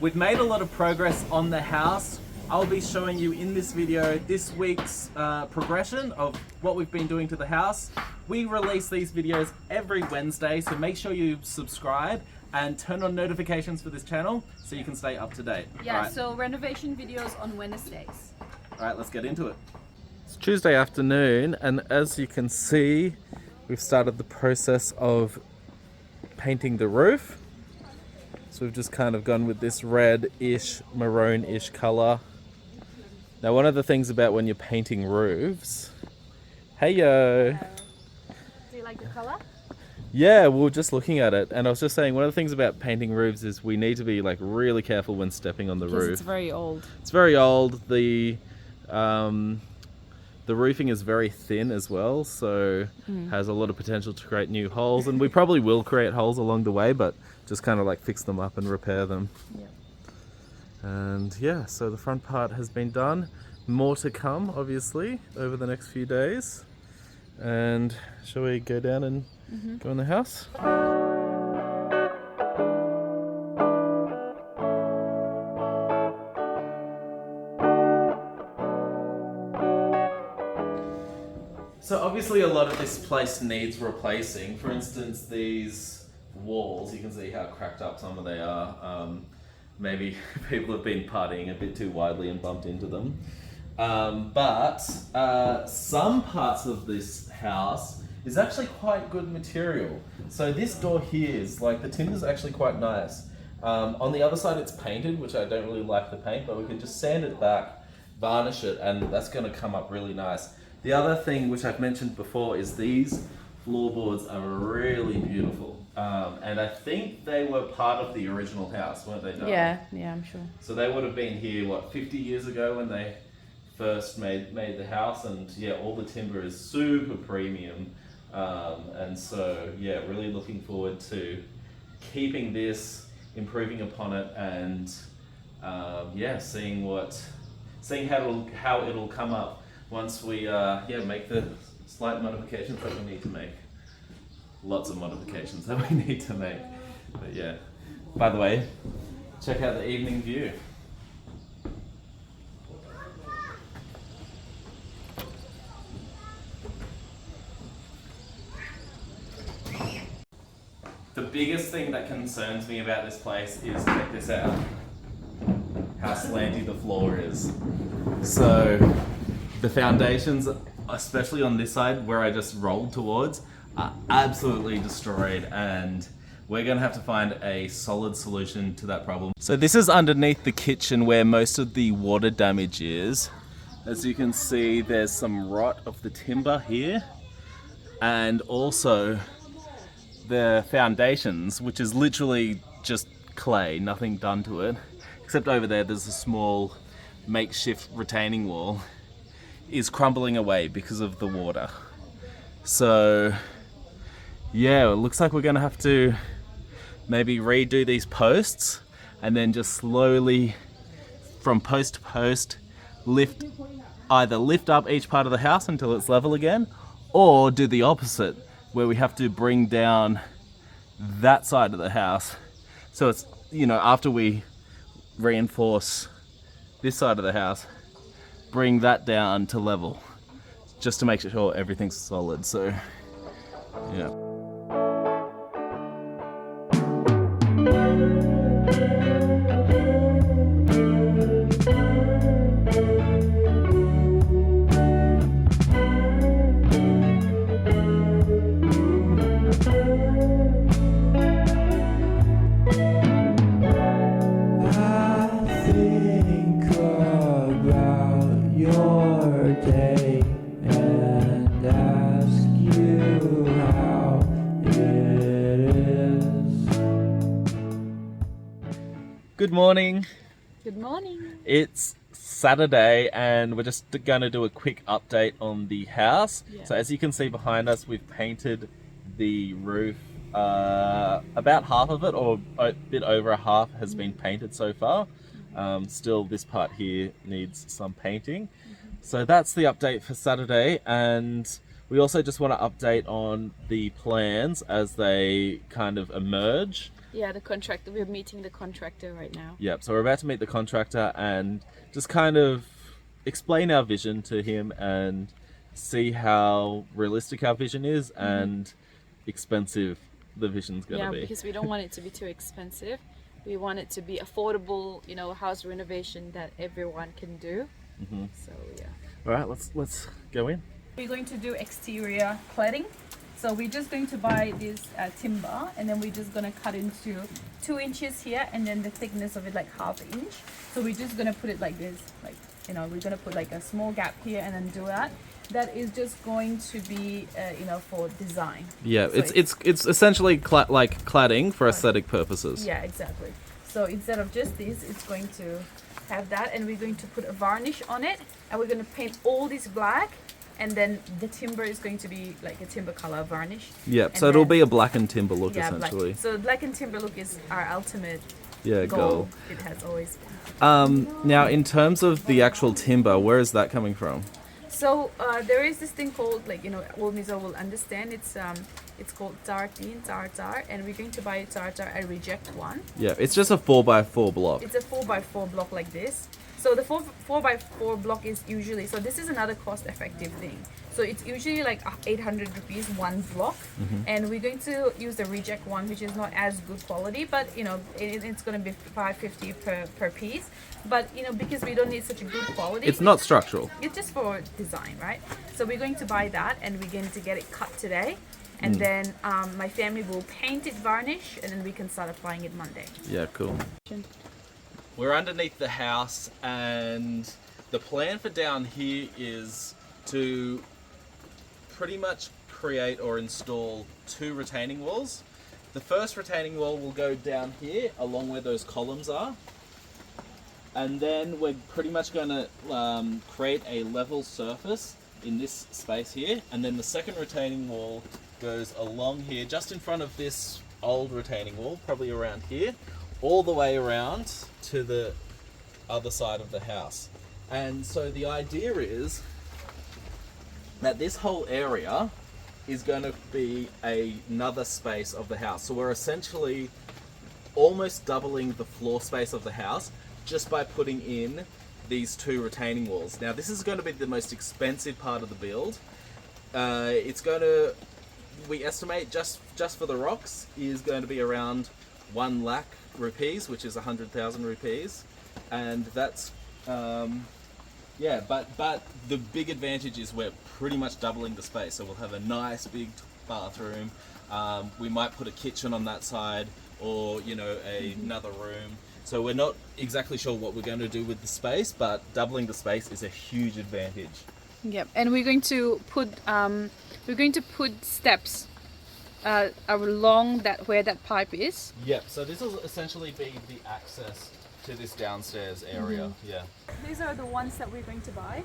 We've made a lot of progress on the house. I'll be showing you in this video this week's progression of what we've been doing to the house. We release these videos every Wednesday, so make sure you subscribe and turn on notifications for this channel so you can stay up to date. Yeah, right. So renovation videos on Wednesdays. All right, let's get into it. It's Tuesday afternoon, and as you can see, we've started the process of painting the roof. So we've just kind of gone with this red-ish, maroon-ish color. Now, one of the things about when you're painting roofs... Hey, yo! Do you like the color? Yeah, we were just looking at it, and I was just saying one of the things about painting roofs is we need to be like really careful when stepping on the roof. It's very old. It's very old. The roofing is very thin as well, so has a lot of potential to create new holes, and we probably will create holes along the way, but just kind of like fix them up and repair them. Yep. And yeah, so the front part has been done. More to come, obviously, over the next few days. And shall we go down and go in the house? So obviously a lot of this place needs replacing. For instance, these walls, you can see how cracked up some of they are. Maybe people have been partying a bit too widely and bumped into them. But some parts of this house is actually quite good material. So this door here is like, the timber's actually quite nice. On the other side it's painted, which I don't really like the paint, but we could just sand it back, varnish it, and that's gonna come up really nice. The other thing which I've mentioned before is these floorboards are really beautiful. And I think they were part of the original house, weren't they, Darla? Yeah, I'm sure. So they would have been here, what, 50 years ago when they first made the house, and yeah, all the timber is super premium. And so, yeah, really looking forward to keeping this, improving upon it, and yeah, seeing how it'll come up once we make the slight modifications that we need to make. Lots of modifications that we need to make. But yeah, by the way, check out the evening view. The biggest thing that concerns me about this place is, check this out, how slanty the floor is. So the foundations, especially on this side where I just rolled towards, are absolutely destroyed, and we're gonna have to find a solid solution to that problem. So this is underneath the kitchen where most of the water damage is. As you can see, there's some rot of the timber here, and also the foundations, which is literally just clay, nothing done to it, except over there there's a small makeshift retaining wall, is crumbling away because of the water. So yeah, it looks like we're gonna have to maybe redo these posts and then just slowly, from post to post, either lift up each part of the house until it's level again, or do the opposite, where we have to bring down that side of the house. So it's, you know, after we reinforce this side of the house, bring that down to level, just to make sure everything's solid. So yeah. Good morning. Good morning. It's Saturday and we're just going to do a quick update on the house. Yeah. So as you can see behind us, we've painted the roof. About half of it, or a bit over a half, has been painted so far. Still, this part here needs some painting. So that's the update for Saturday, and we also just want to update on the plans as they kind of emerge. Yeah, the contractor. We're meeting the contractor right now. Yep, so we're about to meet the contractor and just kind of explain our vision to him and see how realistic our vision is and expensive the vision's going to Yeah, be. because we don't want it to be too expensive. We want it to be affordable, you know, house renovation that everyone can do. So yeah. All right, let's go in. We're going to do exterior cladding. So we're just going to buy this timber, and then we're just gonna cut into 2 inches here, and then the thickness of it like 1/2 inch. So we're just gonna put it like this, like, you know, we're gonna put like a small gap here and then do that. That is just going to be, you know, for design. Yeah, So it's essentially like cladding for aesthetic purposes. Yeah, exactly. So instead of just this, it's going to have that, and we're going to put a varnish on it, and we're going to paint all this black, and then the timber is going to be like a timber color varnish. Yep, And so it'll then- be a black and timber look Yeah, essentially. black. So black and timber look is our ultimate Yeah, goal. It has always been. Now, in terms of the actual timber, where is that coming from? So there is this thing called, like, you know, old Mizo will understand. It's called tartin, tartar, and we're going to buy a tartar. I reject one. Yeah, it's just a 4x4 block. It's a 4x4 block like this. So the 4x4 block is usually, so this is another cost-effective thing. So it's usually like 800 rupees one block, and we're going to use the reject one, which is not as good quality, but you know it's going to be 550 per piece. But you know, because we don't need such a good quality, It's not structural. it's just for design, right? So we're going to buy that, and we're going to get it cut today, and then my family will paint it varnish, and then we can start applying it Monday. Yeah, cool. We're underneath the house, and the plan for down here is to pretty much create or install 2 retaining walls. The first retaining wall will go down here along where those columns are, and then we're pretty much going to create a level surface in this space here, and then the second retaining wall goes along here just in front of this old retaining wall, probably around here, all the way around to the other side of the house. And so the idea is that this whole area is going to be another space of the house. So we're essentially almost doubling the floor space of the house just by putting in these 2 retaining walls. Now this is going to be the most expensive part of the build. It's going to, we estimate just for the rocks, is going to be around 1 lakh rupees, which is 100,000 rupees, and that's yeah. But the big advantage is we're pretty much doubling the space, so we'll have a nice big bathroom. We might put a kitchen on that side, or you know, another room. So we're not exactly sure what we're going to do with the space, but doubling the space is a huge advantage. Yep, and we're going to put steps along that where that pipe is. Yep. So this will essentially be the access to this downstairs area. Yeah. These are the ones that we're going to buy.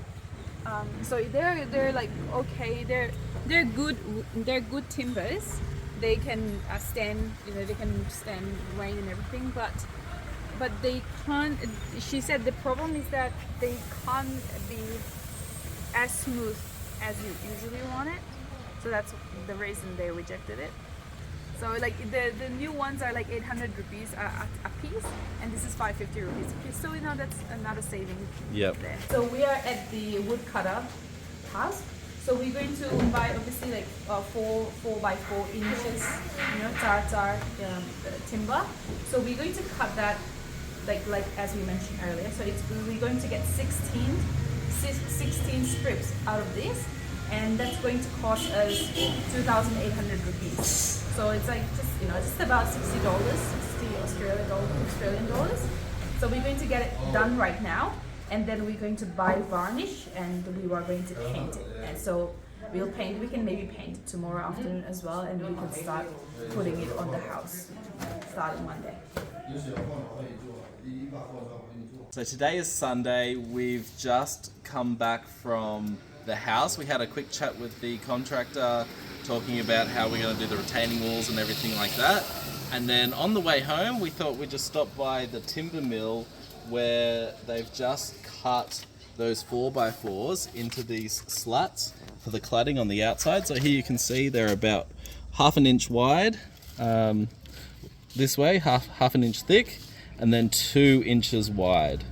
So they're like okay, they're good timbers. They can stand, you know, they can stand rain and everything, but they can't. She said the problem is that they can't be as smooth as you usually want it. So that's the reason they rejected it. So like the new ones are like 800 rupees a piece, and this is 550 rupees a piece. So you know that's another saving. Yep. There. So we are at the woodcutter house. So we're going to buy obviously like 4x4 inches, you know, tartar timber. So we're going to cut that like as we mentioned earlier. So we're going to get 16 strips out of this, and that's going to cost us 2,800 rupees. So it's like just about $60, 60 Australian dollars. So we're going to get it done right now, and then we're going to buy varnish, and we are going to paint it. And so we can maybe paint it tomorrow afternoon as well, and we can start putting it on the house starting Monday. So today is Sunday. We've just come back from the house. We had a quick chat with the contractor talking about how we're going to do the retaining walls and everything like that. And then on the way home, we thought we'd just stop by the timber mill where they've just cut those 4x4s into these slats for the cladding on the outside. So here you can see they're about 1/2 inch wide. this way, half an inch thick, and then 2 inches wide.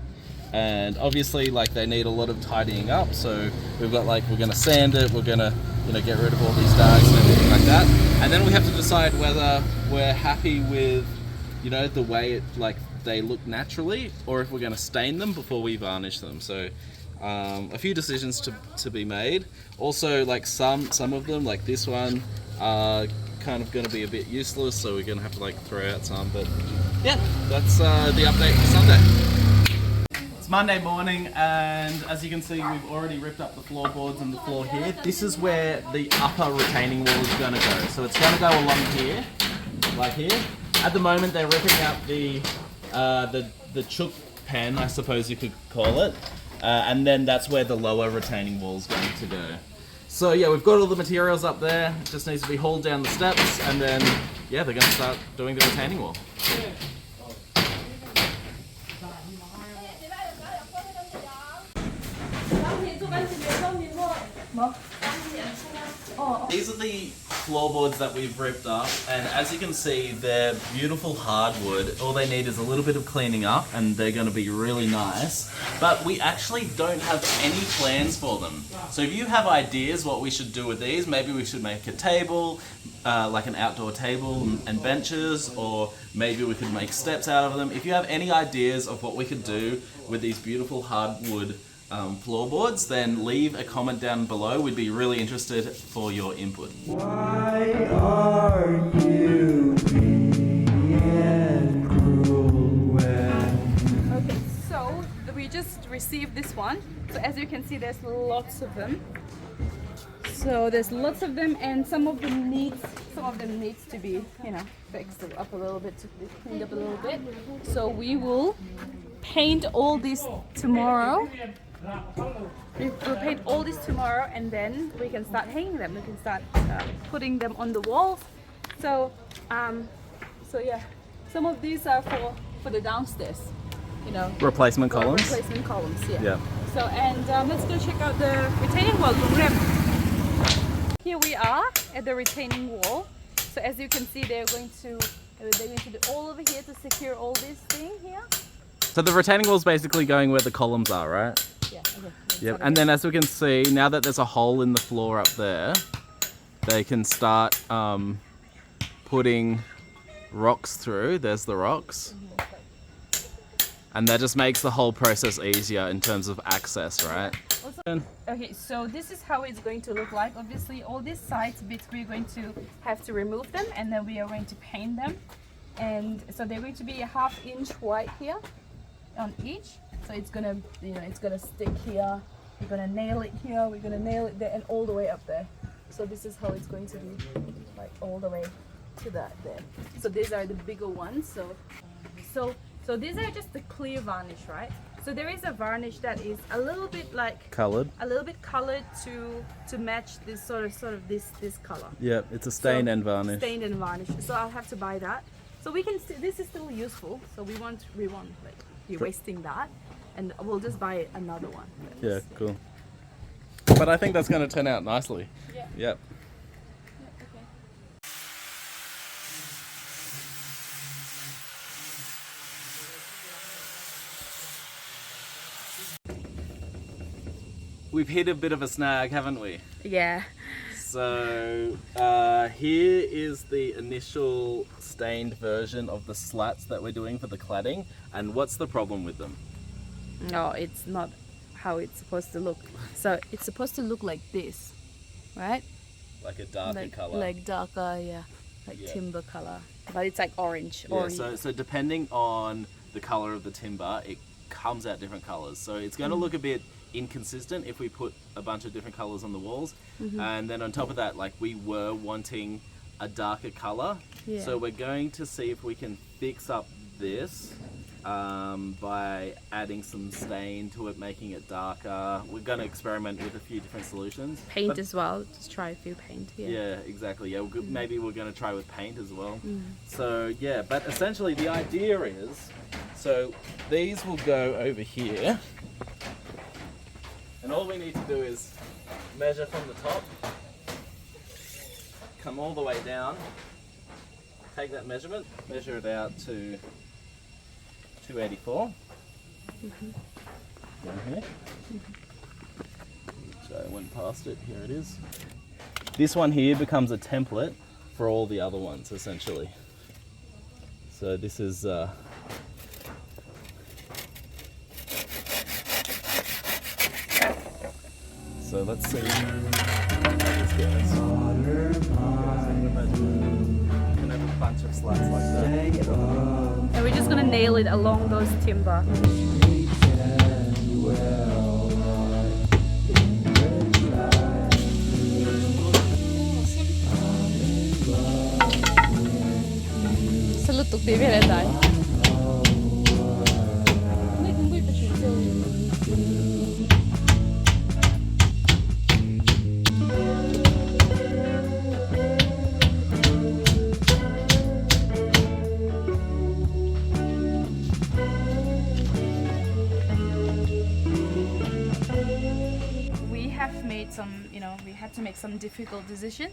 And obviously, like, they need a lot of tidying up, so we've got, like, we're gonna sand it, we're gonna, you know, get rid of all these darks and everything like that, and then we have to decide whether we're happy with, you know, the way it, like, they look naturally, or if we're gonna stain them before we varnish them. So a few decisions to be made. Also, like, some of them, like this one, are kind of gonna be a bit useless, so we're gonna have to, like, throw out some. But yeah, that's the update for Sunday. Monday morning, and as you can see, we've already ripped up the floorboards and the floor here. This is where the upper retaining wall is going to go. So it's going to go along here, like here. At the moment, they're ripping out the chook pen, I suppose you could call it, and then that's where the lower retaining wall is going to go. So yeah, we've got all the materials up there. It just needs to be hauled down the steps, and then yeah, they're going to start doing the retaining wall. These are the floorboards that we've ripped up, and as you can see, they're beautiful hardwood. All they need is a little bit of cleaning up and they're going to be really nice, but we actually don't have any plans for them. So if you have ideas what we should do with these, maybe we should make a table, like an outdoor table and benches, or maybe we could make steps out of them. If you have any ideas of what we could do with these beautiful hardwood floorboards, then leave a comment down below. We'd be really interested for your input. Why are you being cruel? Okay, so we just received this one. So as you can see, there's lots of them. So there's lots of them, and some of them needs to be, you know, fixed up a little bit, to be cleaned up a little bit. So we will paint all this tomorrow. We'll paint all this tomorrow, and then we can start hanging them. We can start putting them on the walls. So, so yeah, some of these are for the downstairs, you know. Replacement columns? Replacement columns, yeah. Yeah. So, and let's go check out the retaining wall. Here we are at the retaining wall. So as you can see, they're going to do all over here to secure all this thing here. So the retaining wall is basically going where the columns are, right? Yeah, okay. Yep. And then as we can see, now that there's a hole in the floor up there, they can start putting rocks through. There's the rocks. And that just makes the whole process easier in terms of access, right? Also, okay, so this is how it's going to look like. Obviously, all these side bits, we're going to have to remove them, and then we are going to paint them. And so they're going to be a ½ inch white here on each. So it's gonna, you know, it's gonna stick here. We're gonna nail it here. We're gonna nail it there, and all the way up there. So this is how it's going to be, like all the way to that there. So these are the bigger ones. So these are just the clear varnish, right? So there is a varnish that is a little bit like colored. A little bit colored to match this sort of this color. Yeah, it's a stain and varnish. Stained and varnish. So I'll have to buy that. So we can. This is still useful. So we won't like be wasting that, and we'll just buy another one. Yeah, cool. But I think that's going to turn out nicely. Yeah. Yep. We've hit a bit of a snag, haven't we? Yeah. So here is the initial stained version of the slats that we're doing for the cladding. And what's the problem with them? No, it's not how it's supposed to look. So it's supposed to look like this, right? Like a darker color. Like darker, yeah. Like timber color. But it's like orange. Yeah, so depending on the color of the timber, it comes out different colors. So it's going to look a bit inconsistent if we put a bunch of different colors on the walls. And then on top of that, like, we were wanting a darker color. Yeah. So we're going to see if we can fix up this by adding some stain to it, making it darker. We're going to experiment with a few different solutions. Paint as well. Just try a few paint. Yeah, exactly. Yeah, maybe we're going to try with paint as well. So yeah, but essentially the idea is, so these will go over here, and all we need to do is measure from the top, come all the way down, take that measurement, measure it out to 284. Down here. So I went past it, here it is. This one here becomes a template for all the other ones essentially. So this is so let's see how this goes. You can have a bunch of slats like that. And we're just gonna nail it along those timber. Salutok di Veredai. We had to make some difficult decision.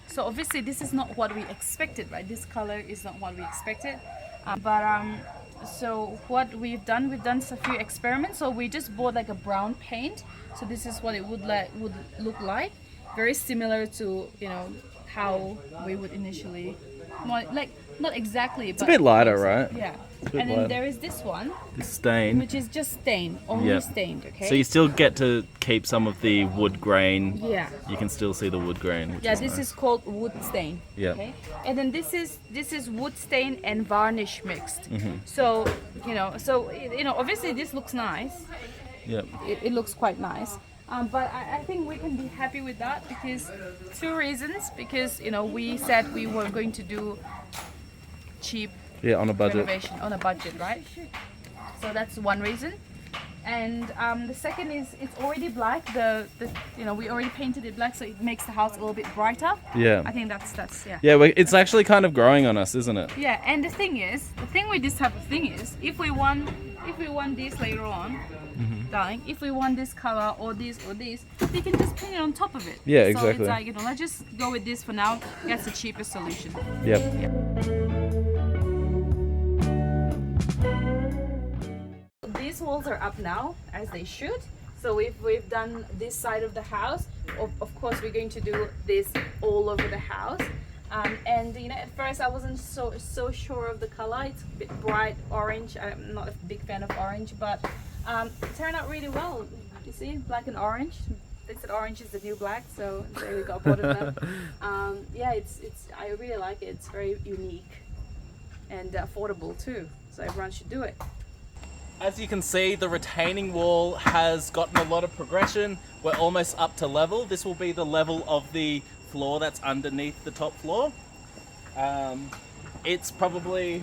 So obviously this is not what we expected, right? This color is not what we expected. So what we've done a few experiments. So we just bought like a brown paint. So this is what it would look like. Very similar to, how we would initially want, like not exactly, it's a bit lighter, right? Yeah. And then there is this one, this stain, which is just stained, only stained, okay? So you still get to keep some of the wood grain. Yeah. You can still see the wood grain. Yeah, this is called wood stain. Yeah. Okay. And then this is wood stain and varnish mixed. So obviously this looks nice. Yeah. It looks quite nice. But I think we can be happy with that because two reasons. Because we said we were going to do cheap. Yeah, on a budget. Renovation on a budget, right? So that's one reason. And the second is it's already black. We already painted it black, so it makes the house a little bit brighter. Yeah. I think that's yeah. Yeah, it's actually kind of growing on us, isn't it? Yeah, and the thing with this type of thing is, if we want this later on, darling, if we want this color or this, we can just paint it on top of it. Yeah, so exactly. So it's like, let's just go with this for now. That's the cheapest solution. Yep. Yeah. These walls are up now, as they should. So we've done this side of the house. Of course, we're going to do this all over the house. And at first I wasn't so sure of the color. It's a bit bright orange. I'm not a big fan of orange, but it turned out really well. You see, black and orange. They said orange is the new black, so there we go, both of them. Yeah, it's I really like it. It's very unique and affordable too. So everyone should do it. As you can see, the retaining wall has gotten a lot of progression. We're almost up to level. This will be the level of the floor that's underneath the top floor. It's probably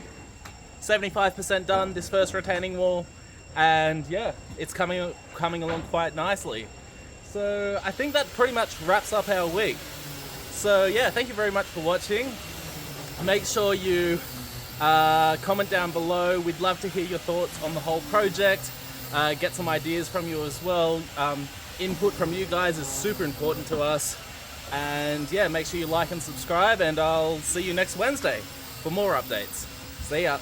75% done, this first retaining wall, and yeah, it's coming along quite nicely. So I think that pretty much wraps up our week. So yeah, thank you very much for watching. Make sure you comment down below. We'd love to hear your thoughts on the whole project, get some ideas from you as well. Input from you guys is super important to us. And yeah, make sure you like and subscribe, and I'll see you next Wednesday for more updates. See ya.